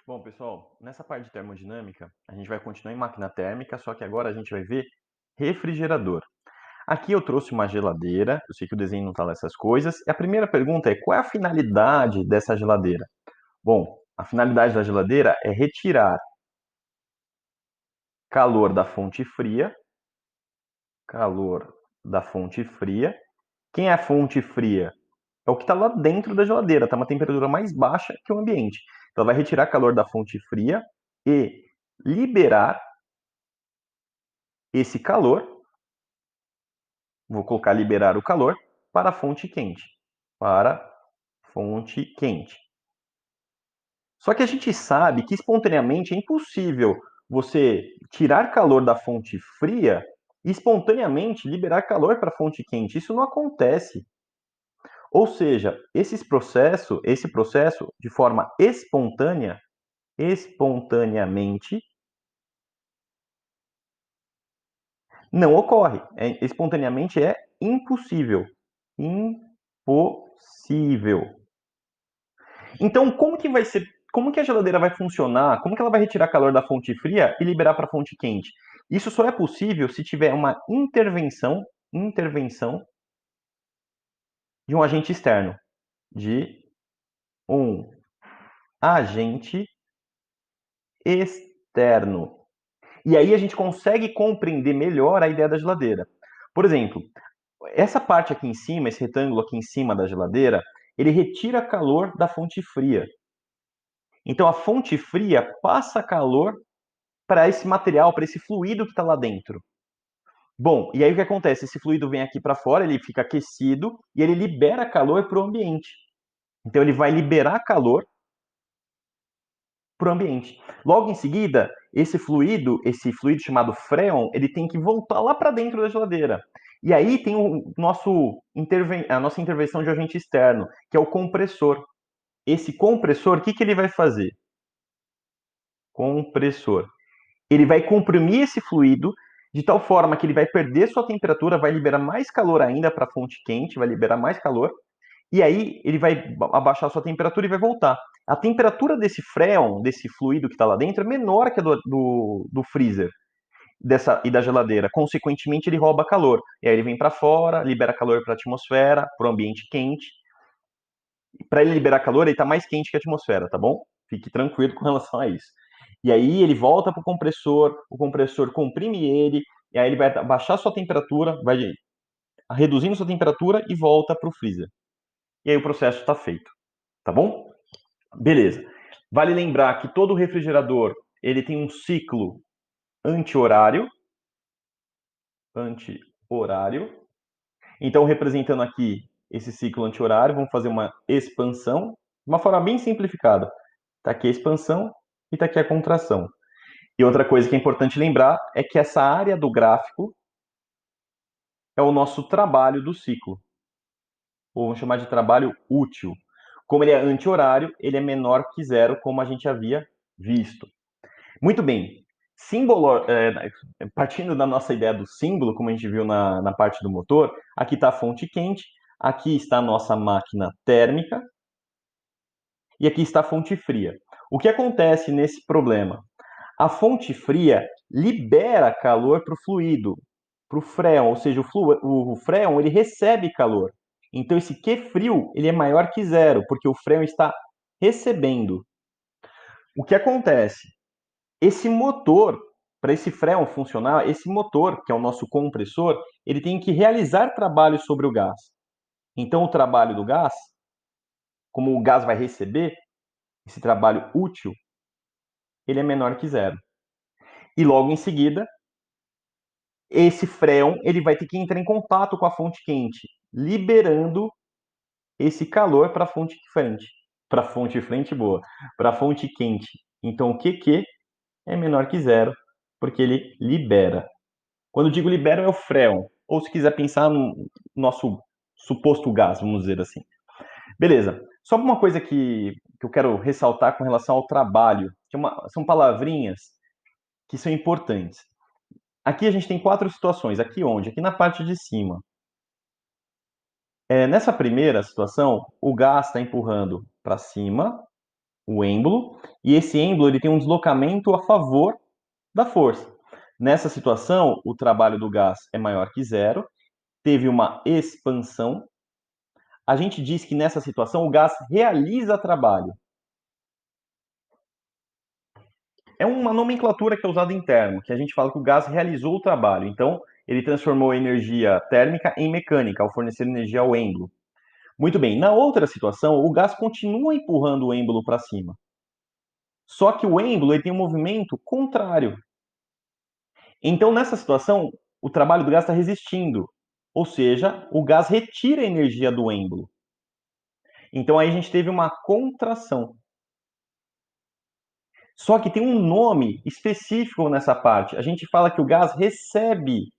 Bom, pessoal, nessa parte de termodinâmica, a gente vai continuar em máquina térmica, só que agora a gente vai ver refrigerador. Aqui eu trouxe uma geladeira, eu sei que o desenho não está lá essas coisas, e a primeira pergunta é: qual é a finalidade dessa geladeira? Bom, a finalidade da geladeira é retirar calor da fonte fria, calor da fonte fria. Quem é a fonte fria? É o que está lá dentro da geladeira, está uma temperatura mais baixa que o ambiente. Então, ela vai retirar calor da fonte fria e liberar esse calor, vou colocar liberar o calor, para a fonte quente. Para fonte quente. Só que a gente sabe que espontaneamente é impossível você tirar calor da fonte fria e espontaneamente liberar calor para a fonte quente. Isso não acontece. Ou seja, esse processo de forma espontânea, espontaneamente, não ocorre. Espontaneamente é impossível. Impossível. Então, como que a geladeira vai funcionar? Como que ela vai retirar calor da fonte fria e liberar para a fonte quente? Isso só é possível se tiver uma intervenção de um agente externo, de um agente externo. E aí a gente consegue compreender melhor a ideia da geladeira. Por exemplo, essa parte aqui em cima, esse retângulo aqui em cima da geladeira, ele retira calor da fonte fria. Então a fonte fria passa calor para esse material, para esse fluido que está lá dentro. Bom, e aí o que acontece? Esse fluido vem aqui para fora, ele fica aquecido e ele libera calor para o ambiente. Então ele vai liberar calor para o ambiente. Logo em seguida, esse fluido chamado freon, ele tem que voltar lá para dentro da geladeira. E aí tem a nossa intervenção de agente externo, que é o compressor. Esse compressor, o que ele vai fazer? Compressor. Ele vai comprimir esse fluido de tal forma que ele vai perder sua temperatura, vai liberar mais calor ainda para a fonte quente, vai liberar mais calor, e aí ele vai abaixar sua temperatura e vai voltar. A temperatura desse freon, desse fluido que está lá dentro, é menor que a do freezer e da geladeira. Consequentemente, ele rouba calor. E aí ele vem para fora, libera calor para a atmosfera, para o ambiente quente. Para ele liberar calor, ele está mais quente que a atmosfera, tá bom? Fique tranquilo com relação a isso. E aí ele volta para o compressor comprime ele, e aí ele vai baixar sua temperatura, vai reduzindo sua temperatura e volta para o freezer. E aí o processo está feito, tá bom? Beleza. Vale lembrar que todo refrigerador ele tem um ciclo anti-horário, anti-horário. Então, representando aqui esse ciclo anti-horário, vamos fazer uma expansão, de uma forma bem simplificada. Está aqui a expansão e está aqui a contração. E outra coisa que é importante lembrar é que essa área do gráfico é o nosso trabalho do ciclo, ou vamos chamar de trabalho útil. Como ele é anti-horário, ele é menor que zero, como a gente havia visto. Muito bem. Partindo da nossa ideia do símbolo, como a gente viu na parte do motor, aqui está a fonte quente, aqui está a nossa máquina térmica e aqui está a fonte fria. O que acontece nesse problema? A fonte fria libera calor para o fluido, para o freon, ou seja, o freon ele recebe calor. Então esse Q frio ele é maior que zero, porque o freon está recebendo. O que acontece? Esse motor, para esse freon funcionar, esse motor, que é o nosso compressor, ele tem que realizar trabalho sobre o gás. Então, o trabalho do gás, como o gás vai receber esse trabalho útil, ele é menor que zero. E logo em seguida, esse freon ele vai ter que entrar em contato com a fonte quente, liberando esse calor para a fonte frente. Para a fonte frente, boa. Para a fonte quente. Então, o QQ é menor que zero, porque ele libera. Quando digo libero, é o freon. Ou se quiser pensar no nosso suposto gás, vamos dizer assim. Beleza. Só uma coisa que eu quero ressaltar com relação ao trabalho, são palavrinhas que são importantes. Aqui a gente tem 4 situações. Aqui onde? Aqui na parte de cima. Nessa primeira situação, o gás está empurrando para cima o êmbolo, e esse êmbolo ele tem um deslocamento a favor da força. Nessa situação, o trabalho do gás é maior que zero, teve uma expansão. A gente diz que nessa situação o gás realiza trabalho. É uma nomenclatura que é usada em termo, que a gente fala que o gás realizou o trabalho. Então, ele transformou a energia térmica em mecânica, ao fornecer energia ao êmbolo. Muito bem, na outra situação, o gás continua empurrando o êmbolo para cima. Só que o êmbolo ele tem um movimento contrário. Então, nessa situação, o trabalho do gás está resistindo. Ou seja, o gás retira a energia do êmbolo. Então, aí a gente teve uma contração. Só que tem um nome específico nessa parte. A gente fala que o gás recebe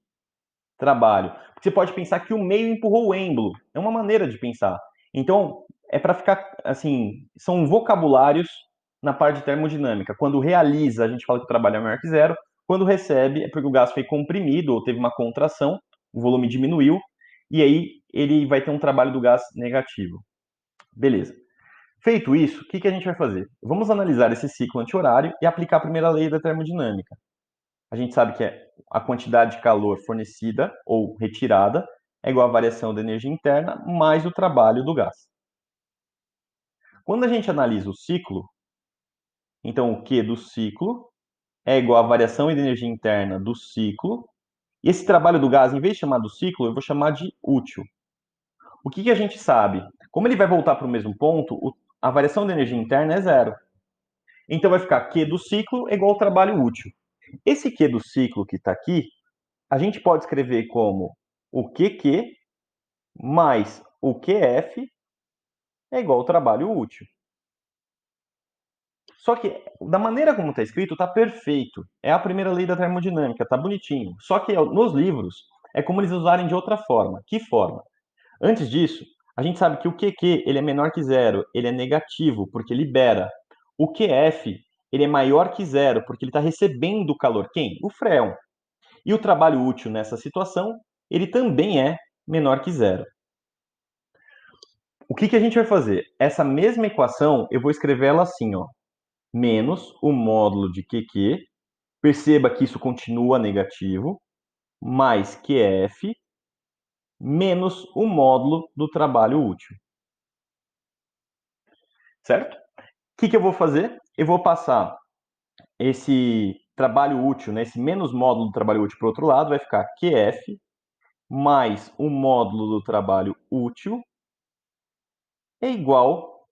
trabalho. Você pode pensar que o meio empurrou o êmbolo. É uma maneira de pensar. Então, é para ficar assim, são vocabulários na parte de termodinâmica. Quando realiza, a gente fala que o trabalho é maior que zero. Quando recebe, é porque o gás foi comprimido ou teve uma contração, o volume diminuiu, e aí ele vai ter um trabalho do gás negativo. Beleza. Feito isso, o que a gente vai fazer? Vamos analisar esse ciclo anti-horário e aplicar a primeira lei da termodinâmica. A gente sabe que a quantidade de calor fornecida ou retirada é igual à variação da energia interna mais o trabalho do gás. Quando a gente analisa o ciclo, então o Q do ciclo é igual à variação da energia interna do ciclo. E esse trabalho do gás, em vez de chamar do ciclo, eu vou chamar de útil. O que a gente sabe? Como ele vai voltar para o mesmo ponto, a variação da energia interna é zero. Então vai ficar Q do ciclo é igual ao trabalho útil. Esse Q do ciclo que está aqui, a gente pode escrever como o QQ mais o QF é igual ao trabalho útil. Só que, da maneira como está escrito, está perfeito. É a primeira lei da termodinâmica, está bonitinho. Só que nos livros, é como eles usarem de outra forma. Que forma? Antes disso, a gente sabe que o QQ ele é menor que zero, ele é negativo, porque libera. O QF ele é maior que zero, porque ele está recebendo o calor. Quem? O Freon. E o trabalho útil nessa situação, ele também é menor que zero. O que a gente vai fazer? Essa mesma equação, eu vou escrever ela assim, ó, menos o módulo de QQ, perceba que isso continua negativo, mais QF, menos o módulo do trabalho útil. Certo? O que eu vou fazer? Eu vou passar esse trabalho útil, né, esse menos módulo do trabalho útil para o outro lado, vai ficar QF mais o módulo do trabalho útil é igual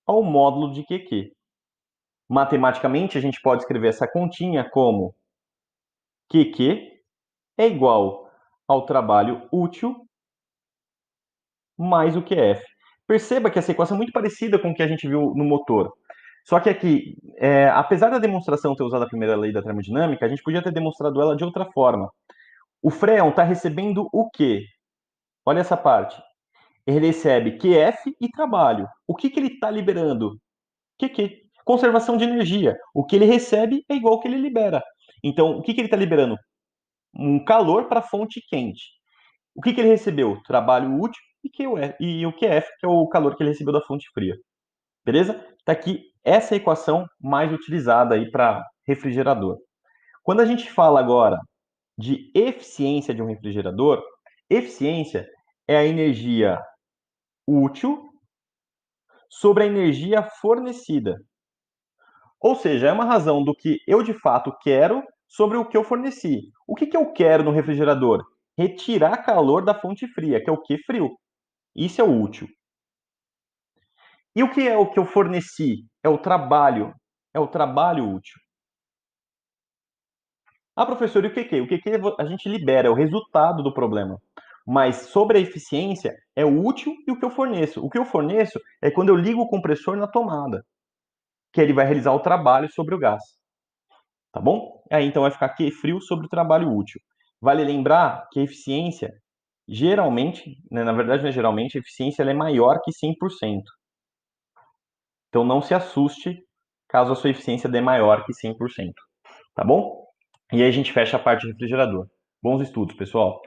ao módulo de QQ. Matematicamente, a gente pode escrever essa continha como QQ é igual ao trabalho útil mais o QF. Perceba que essa equação é muito parecida com o que a gente viu no motor. Só que aqui, apesar da demonstração ter usado a primeira lei da termodinâmica, a gente podia ter demonstrado ela de outra forma. O Freon está recebendo o quê? Olha essa parte. Ele recebe QF e trabalho. O que ele está liberando? QQ. Conservação de energia. O que ele recebe é igual ao que ele libera. Então, o que ele está liberando? Um calor para a fonte quente. O que ele recebeu? Trabalho útil e o QF, que é o calor que ele recebeu da fonte fria. Beleza? Está aqui essa equação mais utilizada aí para refrigerador. Quando a gente fala agora de eficiência de um refrigerador, eficiência é a energia útil sobre a energia fornecida. Ou seja, é uma razão do que eu de fato quero sobre o que eu forneci. O que eu quero no refrigerador? Retirar calor da fonte fria, que é o que? Frio. Isso é o útil. E o que é o que eu forneci? É o trabalho. É o trabalho útil. Ah, professor, e o que? O que a gente libera, é o resultado do problema. Mas sobre a eficiência, é o útil e o que eu forneço. O que eu forneço é quando eu ligo o compressor na tomada, que ele vai realizar o trabalho sobre o gás. Tá bom? Aí então vai ficar Q frio sobre o trabalho útil. Vale lembrar que a eficiência, geralmente, né, na verdade não é geralmente, a eficiência ela é maior que 100%. Então não se assuste caso a sua eficiência dê maior que 100%. Tá bom? E aí a gente fecha a parte do refrigerador. Bons estudos, pessoal!